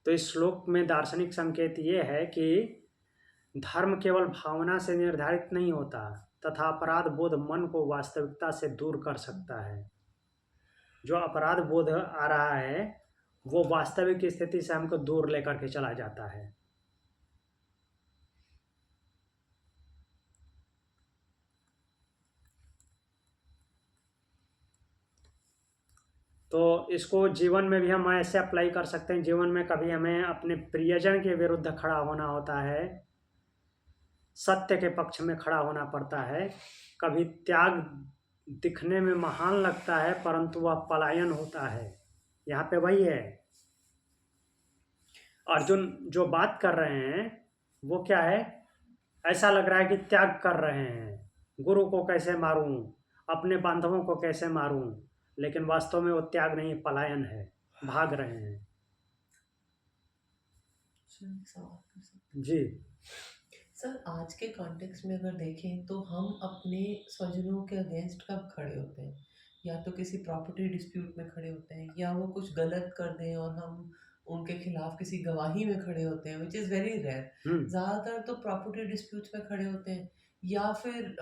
तो इस श्लोक में दार्शनिक संकेत ये है कि धर्म केवल भावना से निर्धारित नहीं होता, तथा अपराध बोध मन को वास्तविकता से दूर कर सकता है। जो अपराध बोध आ रहा है वो वास्तविक स्थिति से हमको दूर लेकर के चला जाता है। तो इसको जीवन में भी हम ऐसे अप्लाई कर सकते हैं। जीवन में कभी हमें अपने प्रियजन के विरुद्ध खड़ा होना होता है, सत्य के पक्ष में खड़ा होना पड़ता है। कभी त्याग दिखने में महान लगता है परंतु वह पलायन होता है। यहाँ पे वही है, अर्जुन जो बात कर रहे हैं वो क्या है? ऐसा लग रहा है कि त्याग कर रहे हैं, गुरु को कैसे मारूं, अपने बांधवों को कैसे मारूं, लेकिन वास्तव में वो त्याग नहीं, पलायन है, भाग रहे हैं। सर एक सवाल कर सकते जी। हैं? सर आज के कॉन्टेक्स्ट में अगर देखें तो हम अपने स्वजनों के अगेंस्ट कब खड़े होते हैं? या तो किसी प्रॉपर्टी डिस्प्यूट में खड़े होते हैं, या वो कुछ गलत कर दें और हम उनके खिलाफ किसी गवाही में खड़े होते हैं, विच इज़ वेरी रेयर। ज़्यादातर तो प्रॉपर्टी डिस्प्यूट्स में खड़े होते हैं, या फिर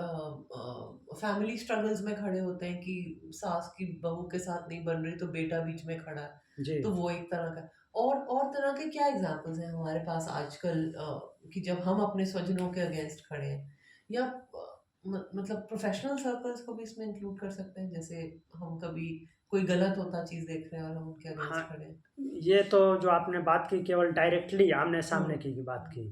फैमिली स्ट्रगल्स में खड़े होते हैं कि सास की बहू के साथ नहीं बन रही तो बेटा बीच में खड़ा है, जी। तो वो एक तरह का। और तरह के क्या एग्जांपल्स हैं हमारे पास आजकल कि जब हम अपने स्वजनों के अगेंस्ट खड़े हैं, या मतलब प्रोफेशनल सर्कल्स को भी इसमें इंक्लूड कर सकते हैं, जैसे हम कभी कोई गलत होता चीज़ देख रहे हैं और हम उनके हाँ, अगेंस्ट खड़े हैं। ये तो जो आपने बात की केवल डायरेक्टली आमने सामने हाँ। की बात की।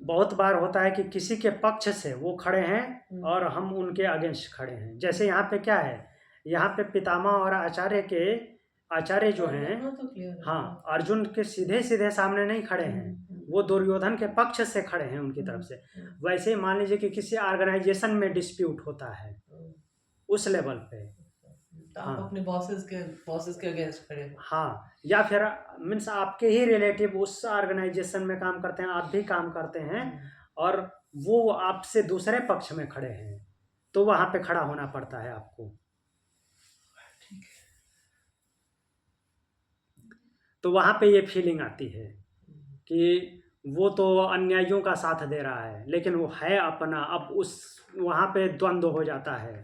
बहुत बार होता है कि किसी के पक्ष से वो खड़े हैं और हम उनके अगेंस्ट खड़े हैं। जैसे यहाँ पे क्या है, यहाँ पे पितामह और आचार्य जो हैं, हाँ, तो क्लियर है। हाँ, अर्जुन के सीधे सामने नहीं खड़े हैं, वो दुर्योधन के पक्ष से खड़े हैं उनकी तरफ से। वैसे ही मान लीजिए कि किसी ऑर्गेनाइजेशन में डिस्प्यूट होता है उस लेवल पे, तो आप हाँ, अपने बॉसेस के अगेंस्ट खड़े हैं। हाँ, या फिर मीन्स आपके ही रिलेटिव उस ऑर्गेनाइजेशन में काम करते हैं, आप भी काम करते हैं और वो आपसे दूसरे पक्ष में खड़े हैं, तो वहाँ पे खड़ा होना पड़ता है आपको। तो वहाँ पे ये फीलिंग आती है कि वो तो अन्यायियों का साथ दे रहा है, लेकिन वो है अपना। अब उस वहाँ पे द्वंद्व हो जाता है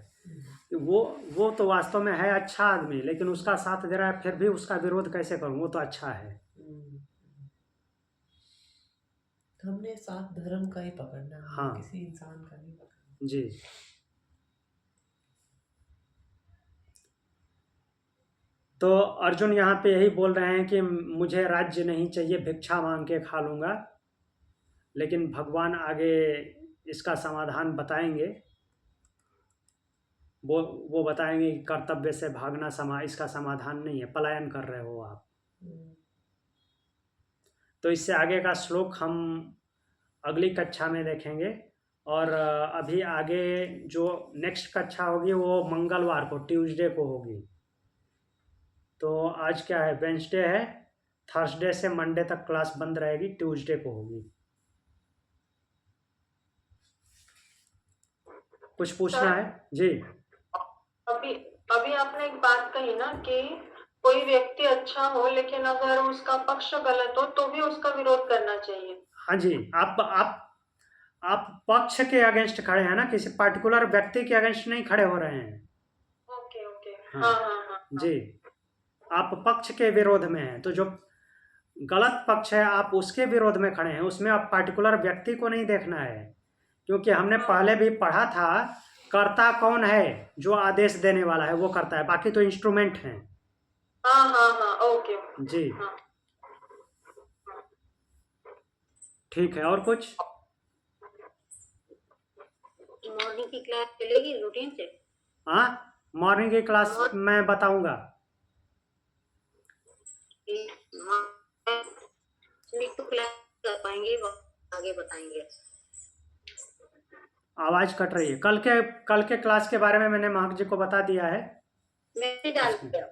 कि वो तो वास्तव में है अच्छा आदमी, लेकिन उसका साथ दे रहा है, फिर भी उसका विरोध कैसे करूँ, वो तो अच्छा है। तो हमने साथ धर्म का ही पकड़ना है, हाँ। किसी इंसान का नहीं पकड़ना। जी। तो अर्जुन यहाँ पे यही बोल रहे हैं कि मुझे राज्य नहीं चाहिए, भिक्षा मांग के खा लूँगा। लेकिन भगवान आगे इसका समाधान बताएंगे। वो बताएंगे कि कर्तव्य से भागना इसका समाधान नहीं है, पलायन कर रहे हो आप। तो इससे आगे का श्लोक हम अगली कक्षा में देखेंगे। और अभी आगे जो नेक्स्ट कक्षा होगी वो मंगलवार को, ट्यूसडे को होगी। तो आज क्या है, वेडनेसडे है, थर्सडे से मंडे तक क्लास बंद रहेगी, ट्यूसडे को होगी। कुछ पूछना है जी? अभी अभी आपने एक बात कही ना कि कोई व्यक्ति अच्छा हो लेकिन अगर उसका पक्ष गलत हो तो भी उसका विरोध करना चाहिए। हाँ जी, आप पक्ष के अगेंस्ट खड़े हैं ना, किसी पर्टिकुलर व्यक्ति के अगेंस्ट नहीं खड़े हो रहे हैं। Okay okay. हाँ, हाँ जी, आप पक्ष के विरोध में हैं, तो जो गलत पक्ष है आप उसके विरोध में खड़े हैं। उसमें आप पर्टिकुलर व्यक्ति को नहीं देखना है, क्योंकि हमने पहले भी पढ़ा था, कर्ता कौन है, जो आदेश देने वाला है वो करता है, बाकी तो इंस्ट्रूमेंट हैं। हाँ ओके जी। हाँ। ठीक है, और कुछ? मॉर्निंग की क्लास चलेगी रूटीन से? हाँ, मॉर्निंग की क्लास मैं बताऊंगा। तो क्लास कर पाएंगे, आगे बताएंगे। आवाज कट रही है। कल के क्लास के बारे में मैंने महक जी को बता दिया है। मैंने डाल दिया।